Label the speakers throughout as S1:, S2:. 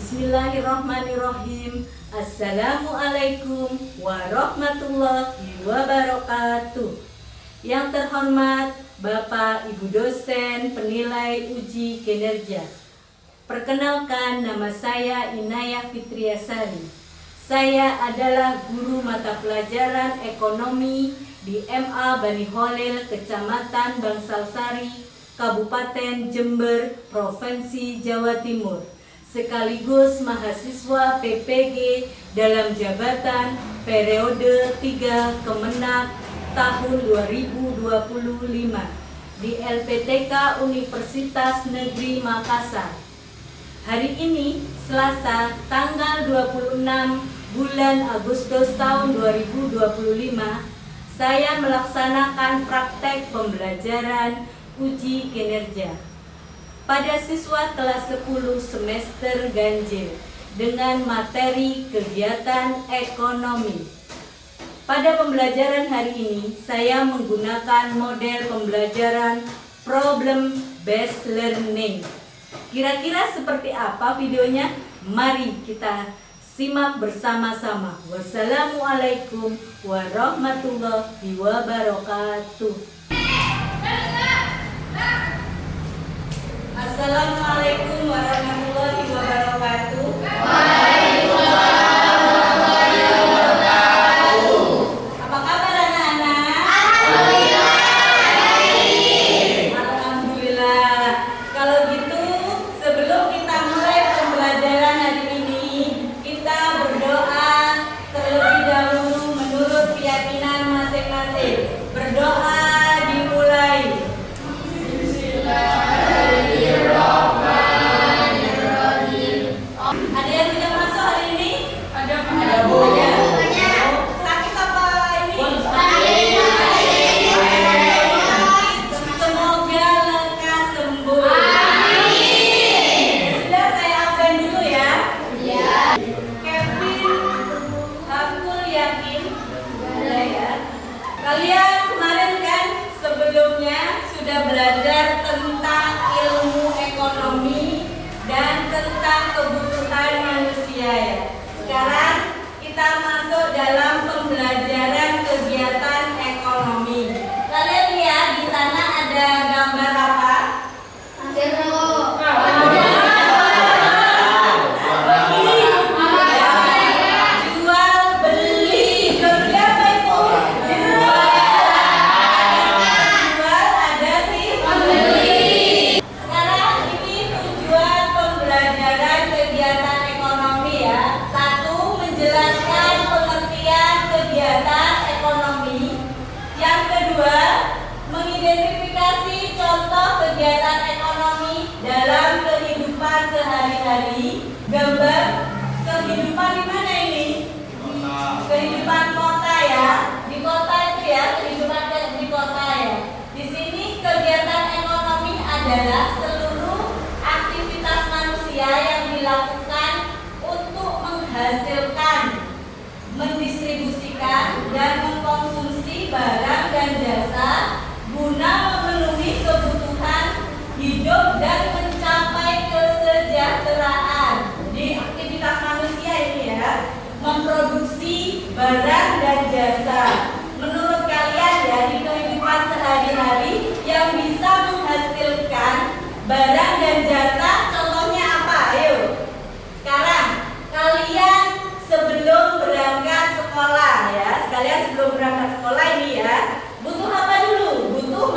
S1: Bismillahirrahmanirrahim. Assalamualaikum warahmatullahi wabarakatuh. Yang terhormat Bapak Ibu dosen penilai uji kinerja. Perkenalkan, nama saya Inayah Fitriasari. Saya adalah guru mata pelajaran ekonomi di MA Bani Holil, Kecamatan Bangsalsari, Kabupaten Jember, Provinsi Jawa Timur, sekaligus mahasiswa PPG dalam jabatan periode 3 Kemenak tahun 2025 di LPTK Universitas Negeri Makassar. Hari ini Selasa tanggal 26 bulan Agustus tahun 2025, saya melaksanakan praktek pembelajaran uji kinerja pada siswa kelas 10 semester ganjil dengan materi kegiatan ekonomi. Pada pembelajaran hari ini, saya menggunakan model pembelajaran problem based learning. Kira-kira seperti apa videonya? Mari kita simak bersama-sama. Wassalamualaikum warahmatullahi wabarakatuh. Assalamualaikum warahmatullahi wabarakatuh. Waalaikumsalam warahmatullahi wabarakatuh. Apa kabar anak-anak? Alhamdulillah. Kalau gitu, sebelum kita mulai pembelajaran hari ini, kita berdoa terlebih dahulu menurut keyakinan masing-masing. Berdoa dimulai. Ada yang tidak masuk hari ini? Ada Bu. Sakit apa ini? Semoga lekas sembuh. Amin. Sudah, saya absen dulu ya. Iya. Kevin, aku yakin. Ada ya. Kalian kemarin kan sebelumnya sudah belajar tentang ilmu ekonomi dan tentang kebutuhan manusia ya. Sekarang kita masuk dalam pembelajaran kegiatan ekonomi. Kalian lihat di sana ada gambar apa? Jual beli. Beli apa itu? Jual ada sih beli. Sekarang ini tujuan pembelajaran kegiatan ekonomi ya. Satu, menjelaskan pengertian kegiatan ekonomi. Yang kedua, mengidentifikasi contoh kegiatan ekonomi dalam kehidupan sehari-hari. Gambar kehidupan di mana ini? Kehidupan kota ya. Di kota itu ya, kehidupan di kota ya. Di sini kegiatan ekonomi adalah seluruh aktivitas manusia yang dilakukan untuk menghasilkan, mendistribusikan, dan mengkonsumsi barang dan jasa guna memenuhi kebutuhan hidup dan mencapai kesejahteraan. Jadi aktivitas manusia ini ya, memproduksi barang dan jasa. Menurut kalian ya, di kehidupan sehari-hari yang bisa menghasilkan barang dan jasa, contohnya apa? Ayo. Sekarang kalian sebelum berangkat sekolah ya, sekalian sebelum berangkat sekolah ini ya, butuh apa dulu? Butuh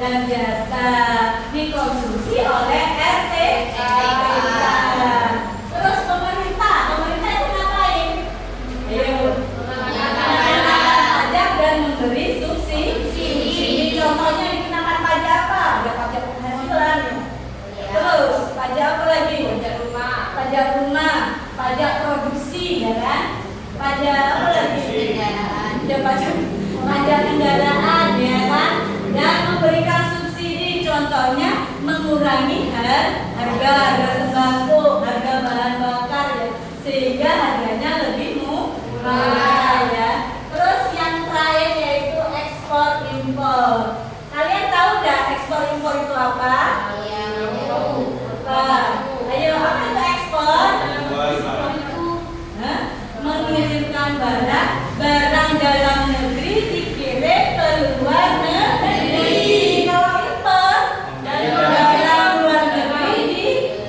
S1: dan jasa dikonsumsi oleh RT RPK. Terus pemerintah itu ngapain? Ayo, mengenakan pajak dan memberi subsidi. Contohnya dikenakan pajak apa? Ada pajak penghasilan. Terus pajak apa lagi? Pajak rumah, pajak produksi, ya kan? Pajak apa lagi? Ada pajak kendaraan, ya kan? Dan memberikan subsidi, contohnya mengurangi harga sembako, harga bahan bakar, ya, sehingga harganya lebih murah, ya. Terus yang terakhir yaitu ekspor impor. Kalian tahu nggak ekspor impor itu apa? Ayo, apa itu ekspor? Mengirimkan barang dalam negeri dikirim ke luar negeri. Kalau impor dari barang luar negeri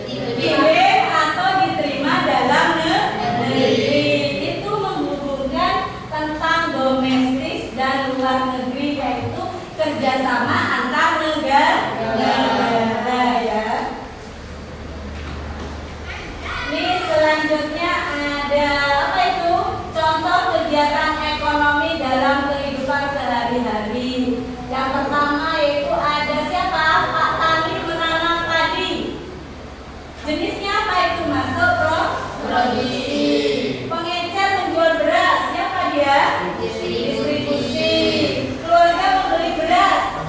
S1: dikirim atau diterima dalam negeri. Itu menghubungkan tentang domestik dan luar negeri, yaitu kerjasama antar negara, ya. Ini selanjutnya ada apa itu? Contoh kegiatan ekonomi dalam kehidupan sehari-hari. Yang pertama yaitu ada siapa? Pak Tani menanam padi. Jenisnya apa itu, masuk produksi. Pengecer menjual beras. Siapa dia? Distribusi. Keluarga membeli beras.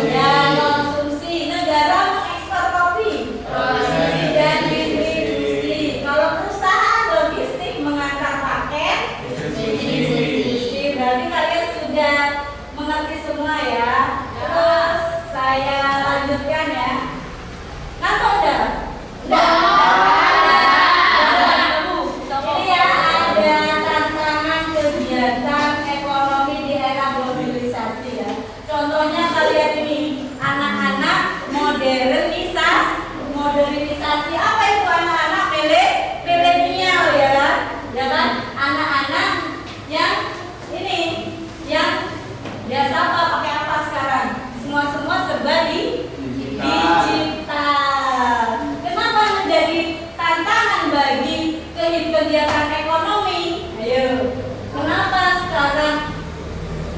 S1: Dan konsumsi. Negara mengekspor kopi. Produksi dan distribusi. Kalau perusahaan logistik mengantar paket, distribusi. Berarti kalian sudah mengerti semua, ya. Terus saya lanjutkan, ya. Ngantuk udah? Ini ya, ada tantangan kegiatan ekonomi di era globalisasi, ya. Contohnya kalian ini anak-anak modernisasi. Apa itu anak-anak milenial, ya kan? Anak-anak yang ini, yang biasa apa, pakai apa sekarang? Semua serba digital. Kenapa menjadi tantangan bagi kegiatan ekonomi? Ayo, kenapa sekarang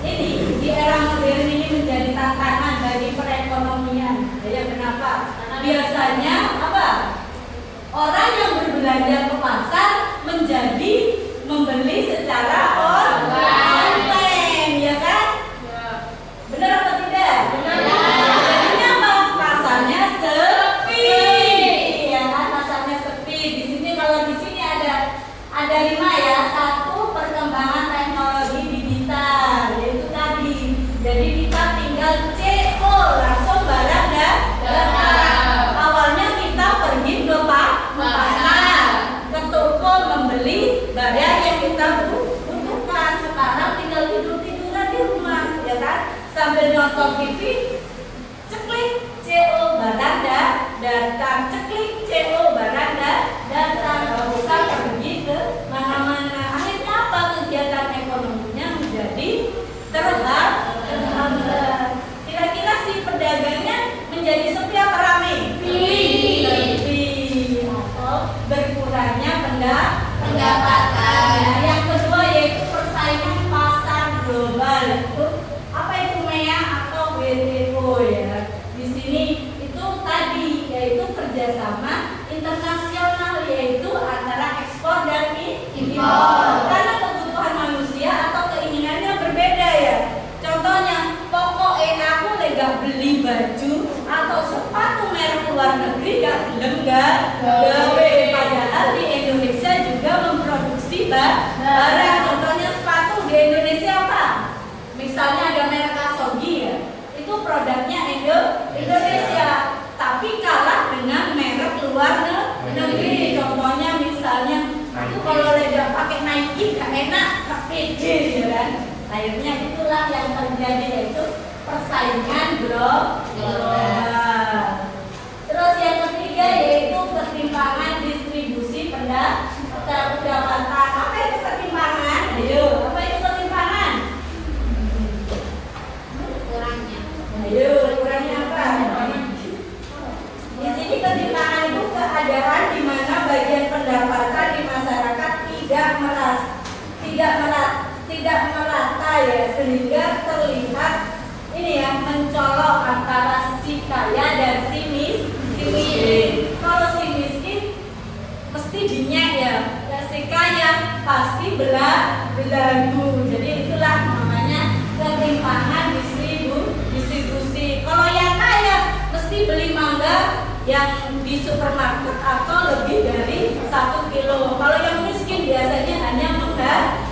S1: ini di era modern ini menjadi tantangan bagi perekonomian? Ayo, kenapa? Biasanya apa? Orang yang berbelanja ke pasar menjadi membeli secara online, ya kan? Benar atau tidak? Jadinya apa? Pasarnya sepi, ya kan? Pasarnya sepi. Di sini, kalau di sini ada 5, ya. 1, perkembangan teknologi digital, yaitu tadi. Jadi kita tinggal CO, langsung barang datang. Awalnya kita pergi ke pasar, ke toko membeli barang yang kita butuhkan. Sekarang tinggal tiduran di rumah, ya kan? Sambil nonton TV, ceklik CO barang datang, ceklik CO barang datang. Gak usah pergi ke mana-mana. Akhirnya apa? Kegiatan ekonominya menjadi terhambat. Kira-kira si pedagangnya menjadi sepi apa rame? Sepi. Atau berkurangnya pendapatan. Yang kedua yaitu persaingan pasar global. Itu apa itu, MEA atau WTO, ya? Di sini itu tadi yaitu kerjasama internasional, yaitu antara ekspor dan impor. Karena kebutuhan manusia atau keinginannya berbeda, ya. Contohnya, pokoknya aku gak beli baju atau sepatu merek luar negeri, gak gelem gawe. Padahal di Indonesia juga memproduksi barang. Contohnya sepatu di Indonesia apa? Misalnya ada merek Asogi, ya. Itu produknya Indonesia, tapi kalah dengan merek luar negeri. Contohnya misalnya, itu kalau tidak pakai Nike gak enak, pakai jeans, ya kan? Akhirnya itulah yang terjadi, yaitu persaingan global. Terus yang ketiga yaitu ketimpangan distribusi pendapatan. Apa itu ketimpangan? Ayo, apa itu ketimpangan? Ayo, kurangnya pasti belagu. Jadi itulah namanya ketimpangan distribusi. Kalau yang kaya mesti beli mangga yang di supermarket atau lebih dari 1 kilo. Kalau yang miskin biasanya hanya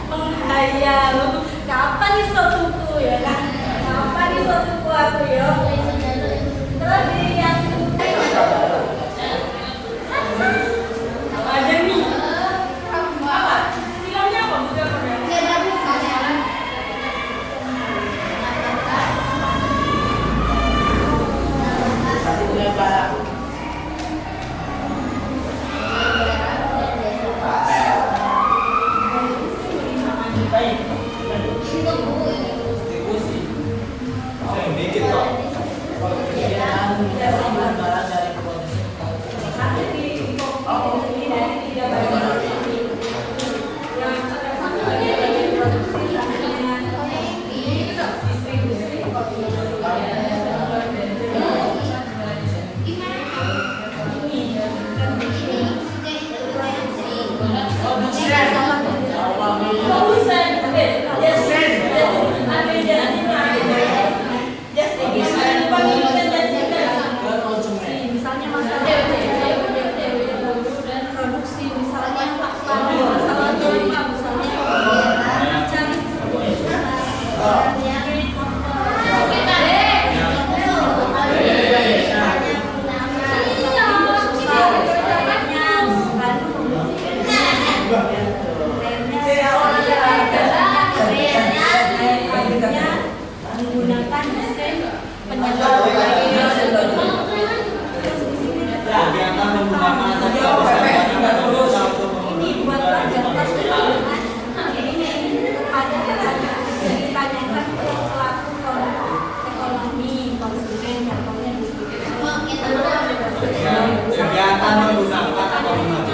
S1: menghayal. Kapan iso tuku ya kan? Kapan iso tuku aku ya? Terus yang ada nih. Apa? Filmnya apa? Bukan Korea.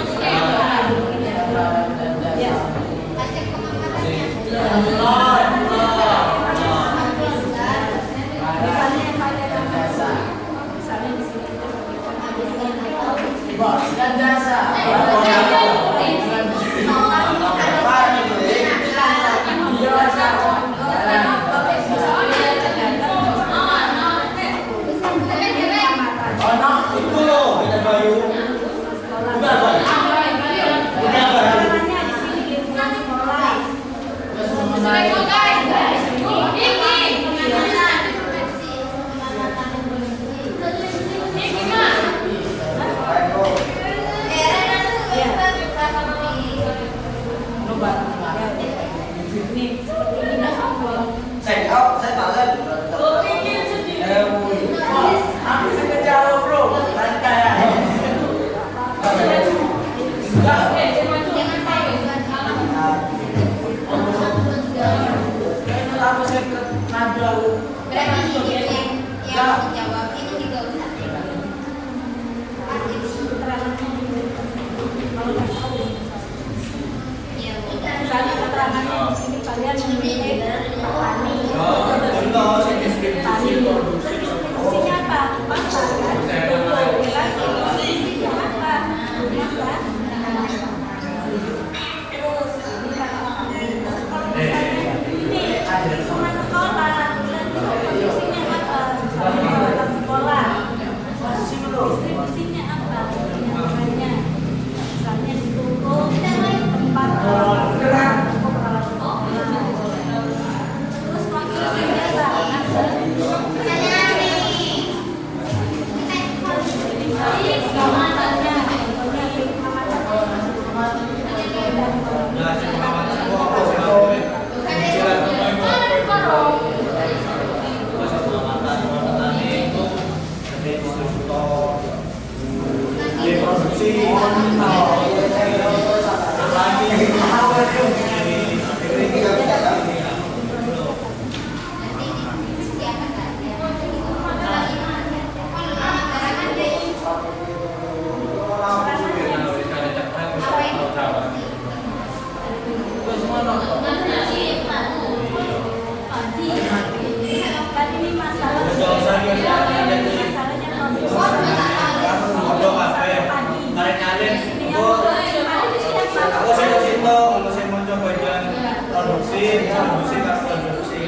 S2: distribusi pas produksi.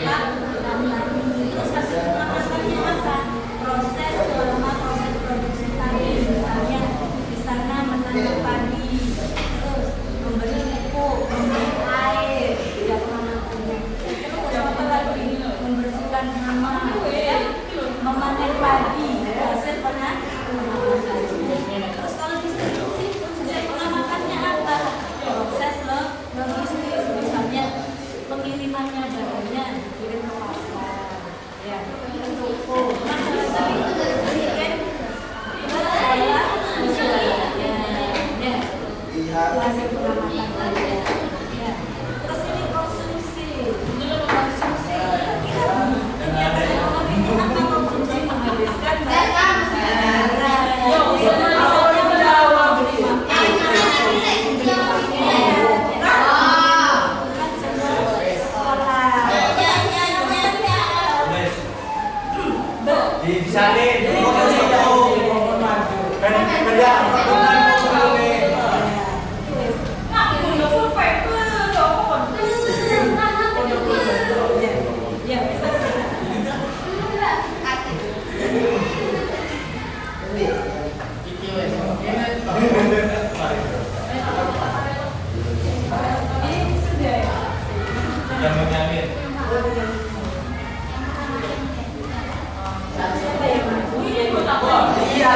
S1: Terus hasil pengamatannya apa? Proses selama proses produksi tadi, misalnya di sana menanam padi, terus memberi pupuk, memberi air, ya pengamatannya. Terus apa lagi? Membersihkan hama, ya, memanen padi, hasil pengamatan. Terus kalau distribusi, hasil pengamatannya apa? Proses logistis, misalnya pengirimannya barangnya dikirim ke pasar, ya, ke toko, terus hasil pengamatannya, ya. Terus ini konsumsi, kegiatan ekonomi apa konsumsi menghabiskan barang.
S2: Disalin, produksi jauh, beda yang mengalir. Iya.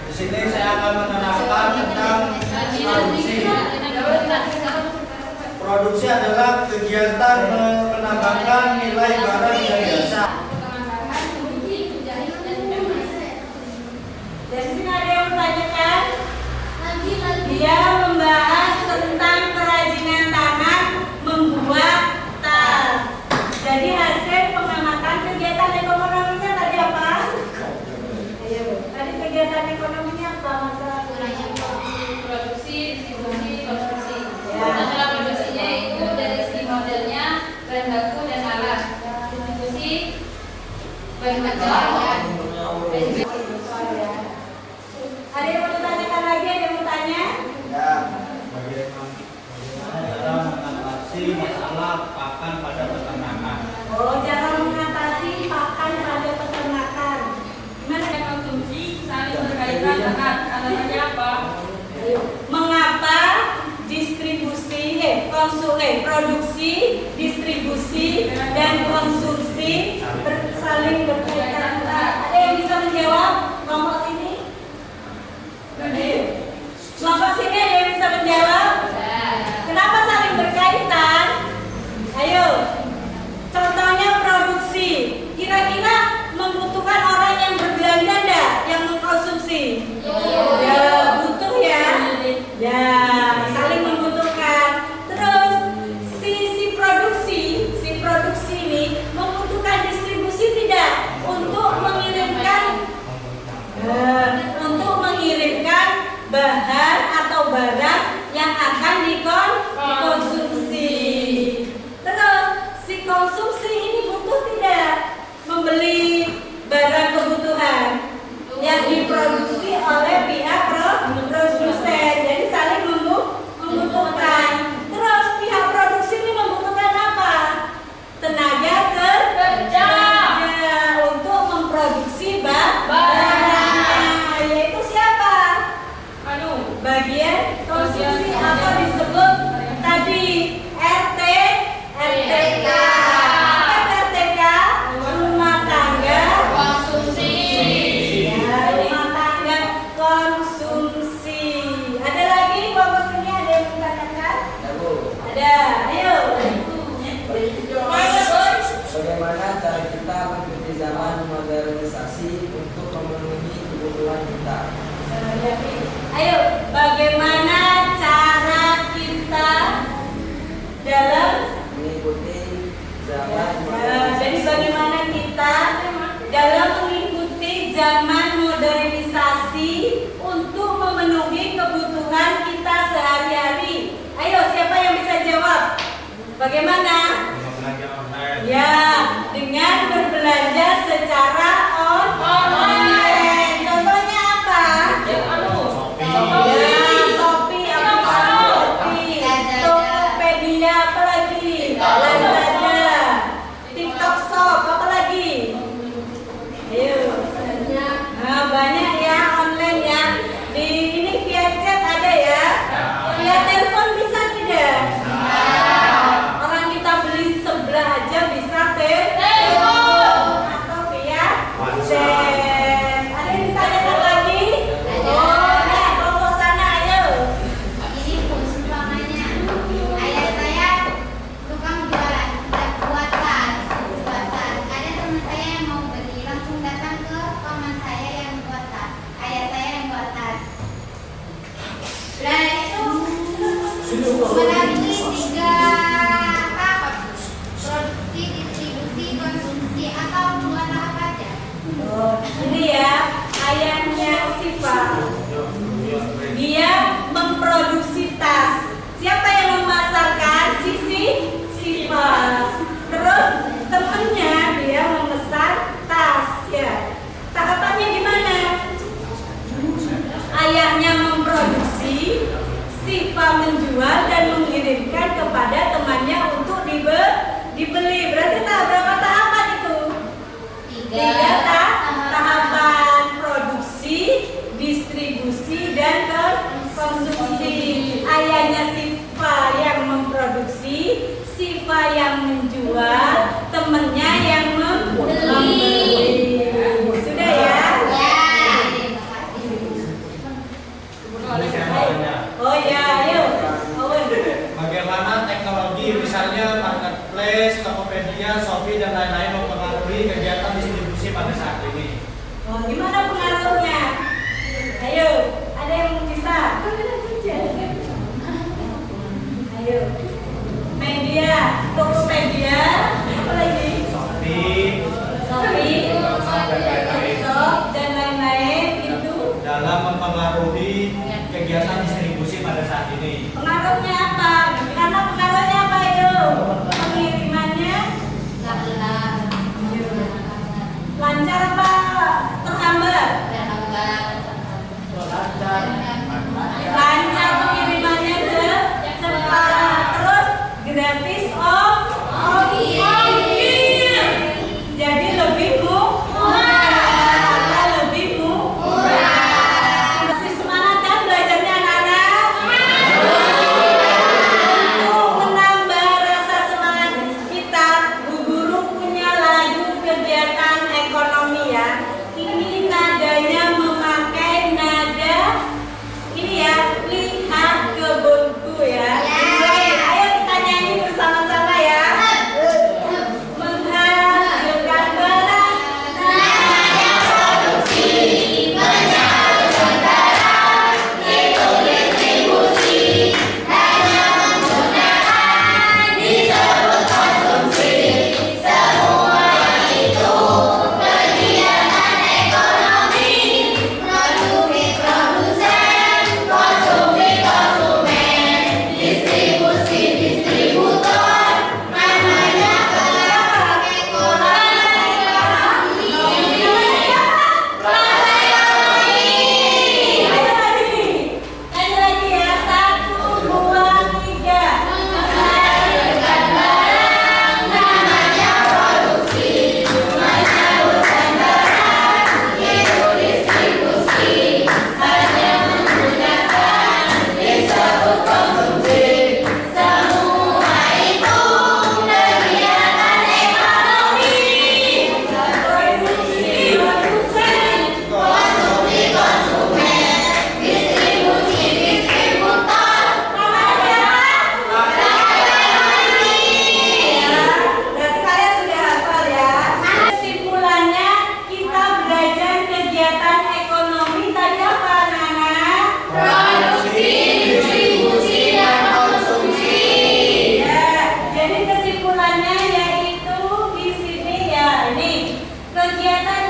S2: Di sini saya akan menerangkan tentang produksi. Produksi adalah kegiatan menambahkan nilai barang dan jasa.
S1: Dari sini ada yang bertanyakan? Dia membahas tentang kerajinan tangan membuat tas. Jadi hasil pengamatan kegiatan ekonominya tadi apa? Ayo, tadi kegiatan ekonominya apa masalah?
S3: Produksi, distribusi, konsumsi.
S1: Ya.
S3: Masalah produksinya itu dari segi modelnya, bahan baku dan alat. Distribusi, bahan baku.
S1: Ada yang mau ditanyakan lagi? Ada yang mau tanya?
S2: Ya, bagaimana cara mengatasi masalah pakan pada peternakan?
S1: Oh, cara mengatasi pakan pada peternakan. Gimana ya konsumsi saling berkaitan dengan adanya apa? Mengapa produksi, distribusi, dan konsumsi saling berkaitan? Ada yang bisa menjawab? Kelompok sini? Kelompok sini ada yang bisa menjawab? Kenapa saling berkaitan? Ayo, contohnya produksi. Kira-kira membutuhkan orang yang berbelanja enggak? Yang mengkonsumsi? Ya, butuh ya. Ya, saling membutuhkan. Terus si produksi ini membutuhkan distribusi tidak? Untuk
S4: Bagaimana cara kita mengikuti zaman modernisasi untuk memenuhi kebutuhan kita?
S1: Ayo, bagaimana cara kita dalam
S4: Mengikuti zaman
S1: jadi bagaimana kita dalam mengikuti zaman modernisasi untuk memenuhi kebutuhan kita sehari-hari? Ayo, siapa yang bisa jawab? Bagaimana? Ya, dengan berbelanja secara online. Contohnya apa? Ya, Shopee, Tokopedia, apa lagi? Lazada, TikTok Shop, apa lagi? Ayo. Nah, banyak ya online ya. Di ini via chat ada ya. Via telepon bisa tidak? Orang kita beli sebelah aja bisa telepon atau via chat. Ada yang ditanyakan lagi? Oh, ya, kelompok sana ayo.
S5: Ini perumpamannya. Ayah saya tukang jualan buat tas. Ada teman saya yang mau beli, langsung datang ke paman saya yang buat tas. Ayah saya yang buat tas. Nah itu melalui 3 tahap: produksi, distribusi, konsumsi, atau 2 tahap aja.
S1: Oh, ini ya ayahnya Siva. Dia memproduksi tas. Siapa yang memasarkan? Siva. Terus temennya dia memesan tas ya. Tahapannya gimana? Ayahnya memproduksi, Siva menjual dan mengirimkan kepada temannya untuk dibeli. Berarti berapa tahapan itu? 3 tahapan: produksi, distribusi, dan konsumsi. Ayahnya Siva yang memproduksi, Siva yang menjual, temennya yang membeli. Sudah ya? Oh ya, ayo. Owen.
S2: Bagaimana teknologi misalnya marketplace, Tokopedia, Shopee dan lain-lain mempengaruhi kegiatan distribusi pada saat ini?
S1: Oh, gimana pengaruhnya? Ayo, ada yang bisa? Ayo. Media, Tokopedia, apa lagi?
S2: Shopee,
S1: TikTok, dan lain-lain itu
S2: dalam mempengaruhi kegiatan distribusi pada saat ini.
S1: pengaruhnya apa? Karena pengaruhnya apa itu? Pengirimannya lancar apa terhambat? Lancar, pengirimannya cepat, terus gratis ongkir. Kegiatan